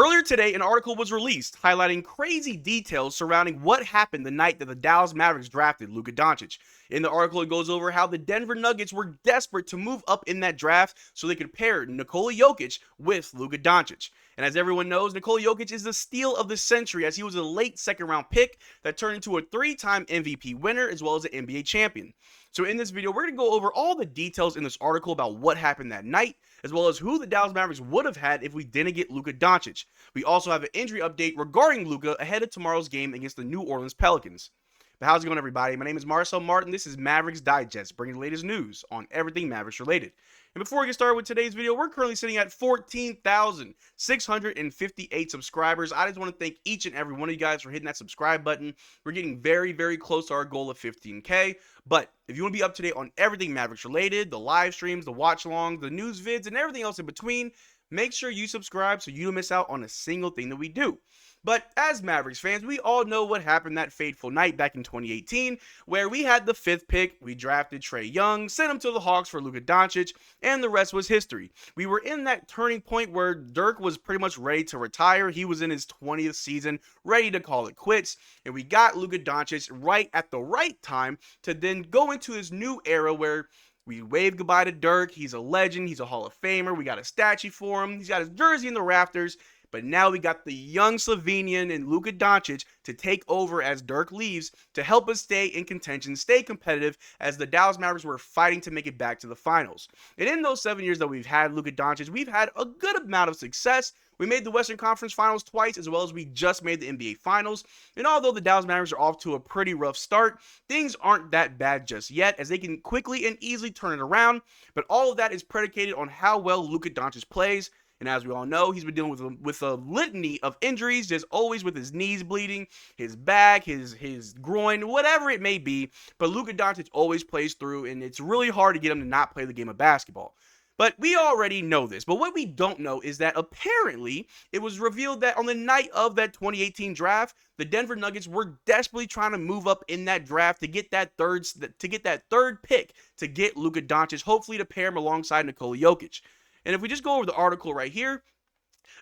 Earlier today, an article was released highlighting crazy details surrounding what happened the night that the Dallas Mavericks drafted Luka Doncic. In the article, it goes over how the Denver Nuggets were desperate to move up in that draft so they could pair Nikola Jokic with Luka Doncic. And as everyone knows, Nikola Jokic is the steal of the century, as he was a late second-round pick that turned into a 3-time MVP winner as well as an NBA champion. So in this video, we're going to go over all the details in this article about what happened that night, as well as who the Dallas Mavericks would have had if we didn't get Luka Doncic. We also have an injury update regarding Luka ahead of tomorrow's game against the New Orleans Pelicans. But how's it going, everybody? My name is Marcel Martin. This is Mavs Digest, bringing the latest news on everything Mavericks related. And before we get started with today's video, we're currently sitting at 14,658 subscribers. I just want to thank each and every one of you guys for hitting that subscribe button. We're getting very, very close to our goal of 15K. But if you want to be up to date on everything Mavericks related, the live streams, the watch-alongs, the news vids, and everything else in between, make sure you subscribe so you don't miss out on a single thing that we do. But as Mavericks fans, we all know what happened that fateful night back in 2018, where we had the 5th pick, we drafted Trae Young, sent him to the Hawks for Luka Doncic, and the rest was history. We were in that turning point where Dirk was pretty much ready to retire. He was in his 20th season, ready to call it quits, and we got Luka Doncic right at the right time to then go into this new era where we wave goodbye to Dirk. He's a legend. He's a Hall of Famer. We got a statue for him. He's got his jersey in the rafters. But now we got the young Slovenian and Luka Doncic to take over as Dirk leaves to help us stay in contention, stay competitive as the Dallas Mavericks were fighting to make it back to the finals. And in those 7 years that we've had Luka Doncic, we've had a good amount of success. We made the Western Conference Finals twice, as well as we just made the NBA Finals. And although the Dallas Mavericks are off to a pretty rough start, things aren't that bad just yet, as they can quickly and easily turn it around. But all of that is predicated on how well Luka Doncic plays. And as we all know, he's been dealing with a litany of injuries, just always with his knees bleeding, his back, his groin, whatever it may be. But Luka Doncic always plays through, and it's really hard to get him to not play the game of basketball. But we already know this. But what we don't know is that apparently it was revealed that on the night of that 2018 draft, the Denver Nuggets were desperately trying to move up in that draft to get that third pick to get Luka Doncic, hopefully to pair him alongside Nikola Jokic. And if we just go over the article right here,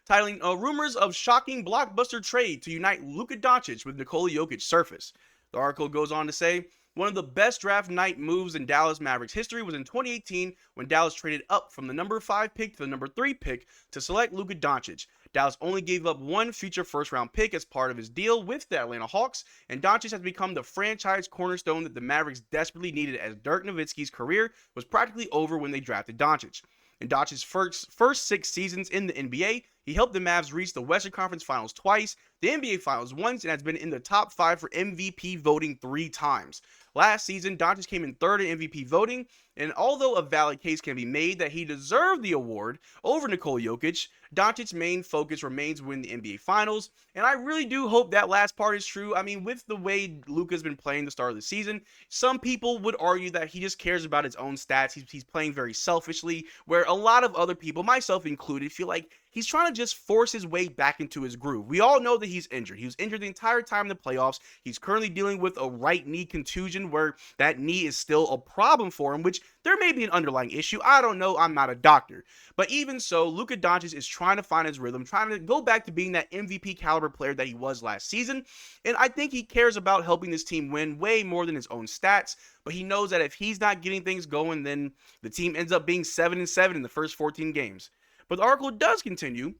titling Rumors of Shocking Blockbuster Trade to Unite Luka Doncic with Nikola Jokic Surface. The article goes on to say, one of the best draft night moves in Dallas Mavericks history was in 2018 when Dallas traded up from the number 5 pick to the number 3 pick to select Luka Doncic. Dallas only gave up one future first-round pick as part of his deal with the Atlanta Hawks, and Doncic has become the franchise cornerstone that the Mavericks desperately needed as Dirk Nowitzki's career was practically over when they drafted Doncic. In Doncic's first 6 seasons in the NBA, he helped the Mavs reach the Western Conference Finals twice, the NBA Finals once, and has been in the top 5 for MVP voting 3 times. Last season, Doncic came in 3rd in MVP voting, and although a valid case can be made that he deserved the award over Nikola Jokic, Doncic's main focus remains winning the NBA Finals, and I really do hope that last part is true. I mean, with the way Luka's been playing the start of the season, some people would argue that he just cares about his own stats. He's playing very selfishly, where a lot of other people, myself included, feel like he's trying to just force his way back into his groove. We all know that he's injured. He was injured the entire time in the playoffs. He's currently dealing with a right knee contusion where that knee is still a problem for him, which there may be an underlying issue. I don't know. I'm not a doctor. But even so, Luka Doncic is trying to find his rhythm, trying to go back to being that MVP caliber player that he was last season. And I think he cares about helping this team win way more than his own stats. But he knows that if he's not getting things going, then the team ends up being 7-7 in the first 14 games. But the article does continue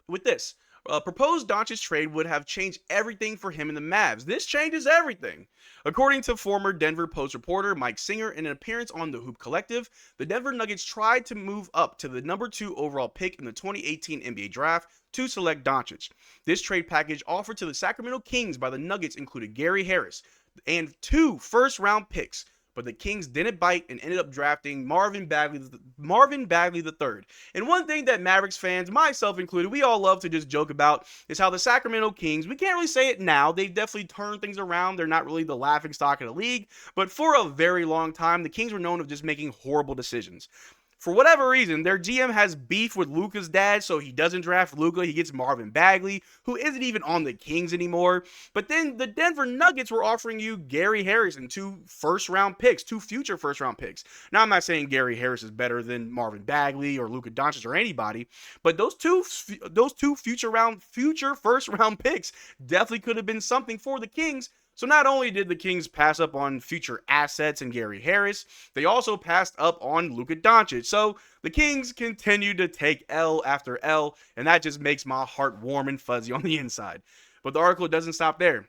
with this. Proposed Doncic trade would have changed everything for him and the Mavs. This changes everything. According to former Denver Post reporter Mike Singer in an appearance on the Hoop Collective, the Denver Nuggets tried to move up to the number 2 overall pick in the 2018 NBA draft to select Doncic. This trade package offered to the Sacramento Kings by the Nuggets included Gary Harris and 2 first-round picks. But the Kings didn't bite and ended up drafting Marvin Bagley III. And one thing that Mavericks fans, myself included, we all love to just joke about is how the Sacramento Kings, we can't really say it now, they've definitely turned things around. They're not really the laughingstock of the league. But for a very long time, the Kings were known of just making horrible decisions. For whatever reason, their GM has beef with Luka's dad, so he doesn't draft Luka. He gets Marvin Bagley, who isn't even on the Kings anymore. But then the Denver Nuggets were offering you Gary Harris and 2 first-round picks, 2 future first-round picks. Now, I'm not saying Gary Harris is better than Marvin Bagley or Luka Doncic or anybody, but those two future first-round picks definitely could have been something for the Kings. So not only did the Kings pass up on future assets and Gary Harris, they also passed up on Luka Doncic. So the Kings continue to take L after L, and that just makes my heart warm and fuzzy on the inside. But the article doesn't stop there.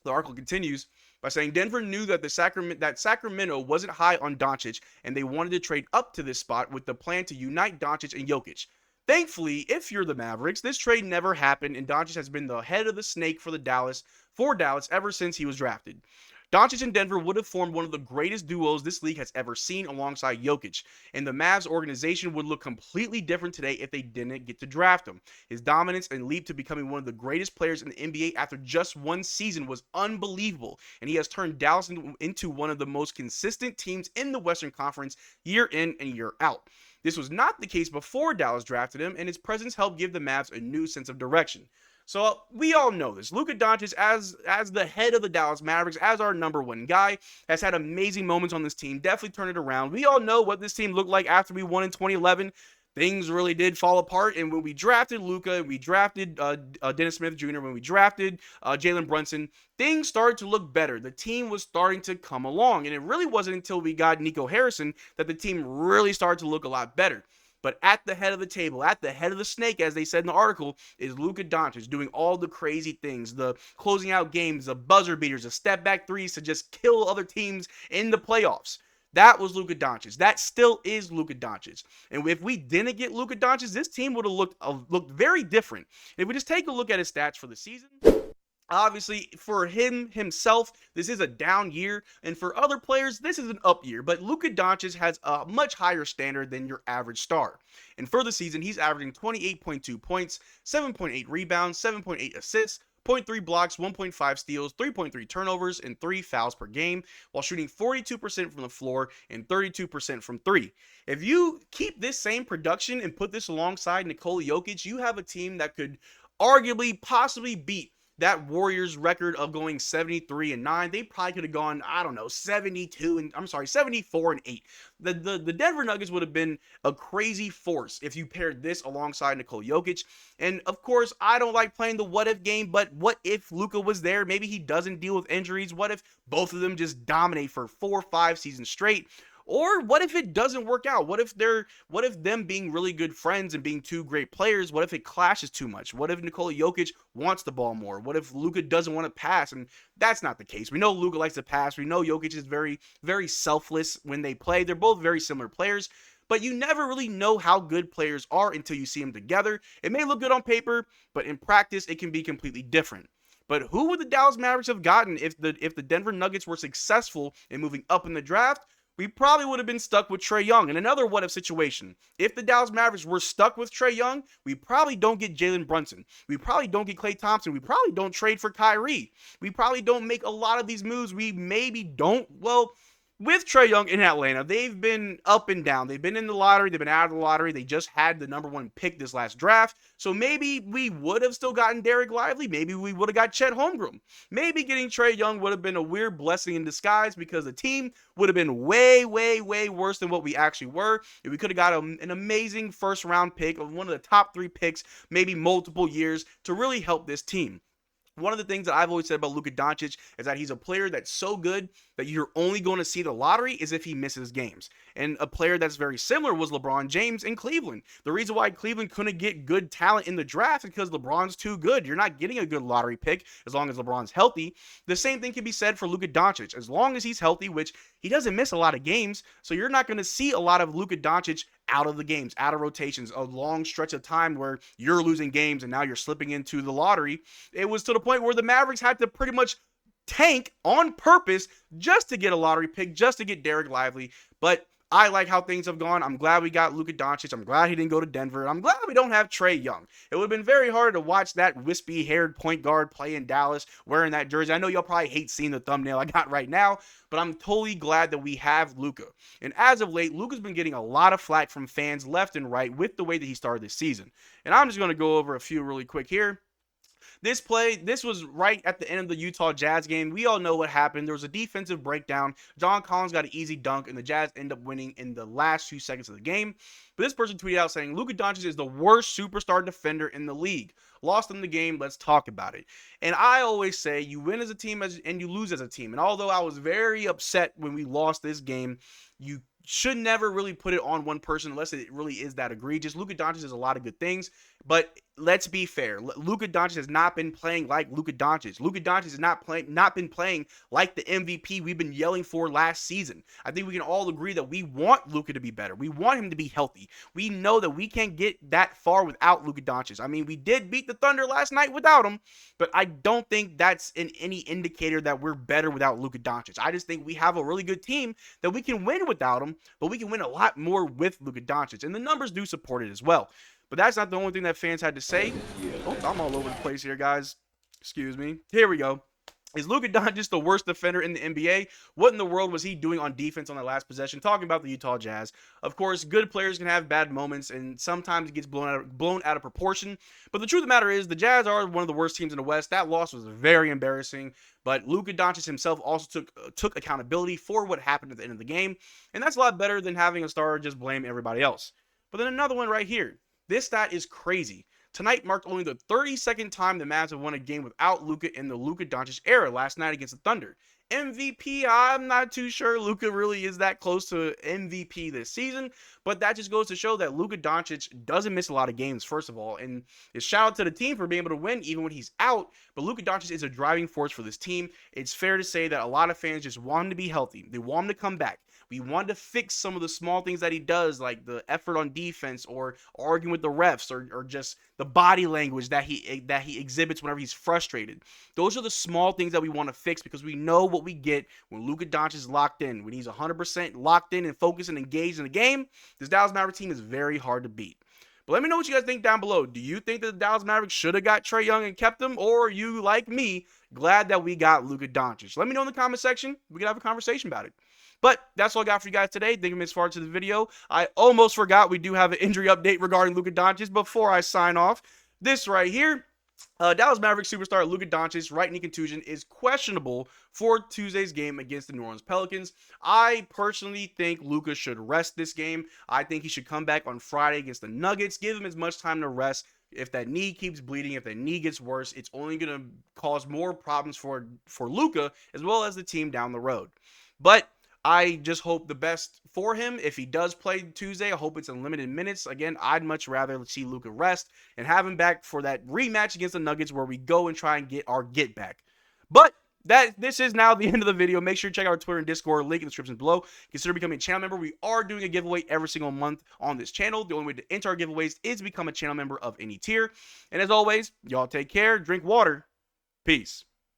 The article continues by saying Denver knew that Sacramento wasn't high on Doncic, and they wanted to trade up to this spot with the plan to unite Doncic and Jokic. Thankfully, if you're the Mavericks, this trade never happened, and Doncic has been the head of the snake for Dallas ever since he was drafted. Doncic and Denver would have formed one of the greatest duos this league has ever seen alongside Jokic, and the Mavs organization would look completely different today if they didn't get to draft him. His dominance and leap to becoming one of the greatest players in the NBA after just one season was unbelievable, and he has turned Dallas into one of the most consistent teams in the Western Conference year in and year out. This was not the case before Dallas drafted him, and his presence helped give the Mavs a new sense of direction. So we all know this. Luka Doncic, as the head of the Dallas Mavericks, as our number one guy, has had amazing moments on this team. Definitely turned it around. We all know what this team looked like after we won in 2011. Things really did fall apart, and when we drafted Luka, we drafted Dennis Smith Jr., when we drafted Jalen Brunson, things started to look better. The team was starting to come along, and it really wasn't until we got Nico Harrison that the team really started to look a lot better. But at the head of the table, at the head of the snake, as they said in the article, is Luka Doncic doing all the crazy things, the closing out games, the buzzer beaters, the step-back threes to just kill other teams in the playoffs. That was Luka Doncic. That still is Luka Doncic. And if we didn't get Luka Doncic, this team would have looked very different. If we just take a look at his stats for the season, obviously, for himself, this is a down year, and for other players, this is an up year. But Luka Doncic has a much higher standard than your average star. And for the season, he's averaging 28.2 points, 7.8 rebounds, 7.8 assists, 0.3 blocks, 1.5 steals, 3.3 turnovers, and 3 fouls per game, while shooting 42% from the floor and 32% from 3. If you keep this same production and put this alongside Nikola Jokic, you have a team that could arguably possibly beat that Warriors record of going 73-9. They probably could have gone, 74-8. The Denver Nuggets would have been a crazy force if you paired this alongside Nikola Jokic. And of course, I don't like playing the what if game, but what if Luka was there? Maybe he doesn't deal with injuries. What if both of them just dominate for 4 or 5 seasons straight? Or what if it doesn't work out? What if them being really good friends and being 2 great players, what if it clashes too much? What if Nikola Jokic wants the ball more? What if Luka doesn't want to pass? And that's not the case. We know Luka likes to pass. We know Jokic is very, very selfless when they play. They're both very similar players. But you never really know how good players are until you see them together. It may look good on paper, but in practice, it can be completely different. But who would the Dallas Mavericks have gotten if the Denver Nuggets were successful in moving up in the draft? We probably would have been stuck with Trae Young. In another what-if situation, if the Dallas Mavericks were stuck with Trae Young, we probably don't get Jalen Brunson. We probably don't get Klay Thompson. We probably don't trade for Kyrie. We probably don't make a lot of these moves. We maybe don't. Well, with Trae Young in Atlanta, they've been up and down. They've been in the lottery. They've been out of the lottery. They just had the number 1 pick this last draft. So maybe we would have still gotten Derrick Lively. Maybe we would have got Chet Holmgren. Maybe getting Trae Young would have been a weird blessing in disguise because the team would have been way, way, way worse than what we actually were. If we could have got an amazing first-round pick, of one of the top 3 picks, maybe multiple years, to really help this team. One of the things that I've always said about Luka Doncic is that he's a player that's so good that you're only going to see the lottery is if he misses games. And a player that's very similar was LeBron James in Cleveland. The reason why Cleveland couldn't get good talent in the draft is because LeBron's too good. You're not getting a good lottery pick as long as LeBron's healthy. The same thing can be said for Luka Doncic. As long as he's healthy, which he doesn't miss a lot of games, so you're not going to see a lot of Luka Doncic out of the games, out of rotations, a long stretch of time where you're losing games and now you're slipping into the lottery. It was to the point where the Mavericks had to pretty much tank on purpose just to get a lottery pick, just to get Derrick Lively. But I like how things have gone. I'm glad we got Luka Doncic. I'm glad he didn't go to Denver. I'm glad we don't have Trae Young. It would have been very hard to watch that wispy-haired point guard play in Dallas wearing that jersey. I know y'all probably hate seeing the thumbnail I got right now, but I'm totally glad that we have Luka. And as of late, Luka's been getting a lot of flack from fans left and right with the way that he started this season. And I'm just going to go over a few really quick here. This was right at the end of the Utah Jazz game. We all know what happened. There was a defensive breakdown. John Collins got an easy dunk, and the Jazz end up winning in the last few seconds of the game. But this person tweeted out saying, Luka Doncic is the worst superstar defender in the league. Lost in the game, let's talk about it. And I always say you win as a team and you lose as a team. And although I was very upset when we lost this game, you should never really put it on one person unless it really is that egregious. Luka Doncic does a lot of good things, but let's be fair. Luka Doncic has not been playing like Luka Doncic. Luka Doncic has not been playing like the MVP we've been yelling for last season. I think we can all agree that we want Luka to be better. We want him to be healthy. We know that we can't get that far without Luka Doncic. I mean, we did beat the Thunder last night without him, but I don't think that's any indicator that we're better without Luka Doncic. I just think we have a really good team that we can win without him, but we can win a lot more with Luka Doncic, and the numbers do support it as well. But that's not the only thing that fans had to say. Oh, I'm all over the place here, guys. Excuse me. Here we go. Is Luka Doncic the worst defender in the NBA? What in the world was he doing on defense on that last possession? Talking about the Utah Jazz. Of course, good players can have bad moments, and sometimes it gets blown out of proportion. But the truth of the matter is, the Jazz are one of the worst teams in the West. That loss was very embarrassing. But Luka Doncic himself also took accountability for what happened at the end of the game. And that's a lot better than having a star just blame everybody else. But then another one right here. This stat is crazy. Tonight marked only the 32nd time the Mavs have won a game without Luka in the Luka Doncic era, last night against the Thunder. MVP, I'm not too sure Luka really is that close to MVP this season, but that just goes to show that Luka Doncic doesn't miss a lot of games, first of all, and a shout out to the team for being able to win even when he's out, but Luka Doncic is a driving force for this team. It's fair to say that a lot of fans just want him to be healthy. They want him to come back. We wanted to fix some of the small things that he does, like the effort on defense or arguing with the refs or just the body language that he exhibits whenever he's frustrated. Those are the small things that we want to fix because we know what we get when Luka Doncic is locked in. When he's 100% locked in and focused and engaged in the game, this Dallas Mavericks team is very hard to beat. But let me know what you guys think down below. Do you think that the Dallas Mavericks should have got Trae Young and kept him? Or are you, like me, glad that we got Luka Doncic? Let me know in the comment section. We can have a conversation about it. But that's all I got for you guys today. Thank you for this far to the video. I almost forgot we do have an injury update regarding Luka Doncic before I sign off. This right here, Dallas Mavericks superstar Luka Doncic, right knee contusion, is questionable for Tuesday's game against the New Orleans Pelicans. I personally think Luka should rest this game. I think he should come back on Friday against the Nuggets. Give him as much time to rest. If that knee keeps bleeding, if that knee gets worse, it's only going to cause more problems for Luka as well as the team down the road. But I just hope the best for him. If he does play Tuesday, I hope it's in limited minutes. Again, I'd much rather see Luka rest and have him back for that rematch against the Nuggets where we go and try and get our get back. But this is now the end of the video. Make sure to check out our Twitter and Discord, link in the description below. Consider becoming a channel member. We are doing a giveaway every single month on this channel. The only way to enter our giveaways is to become a channel member of any tier. And as always, y'all take care, drink water. Peace.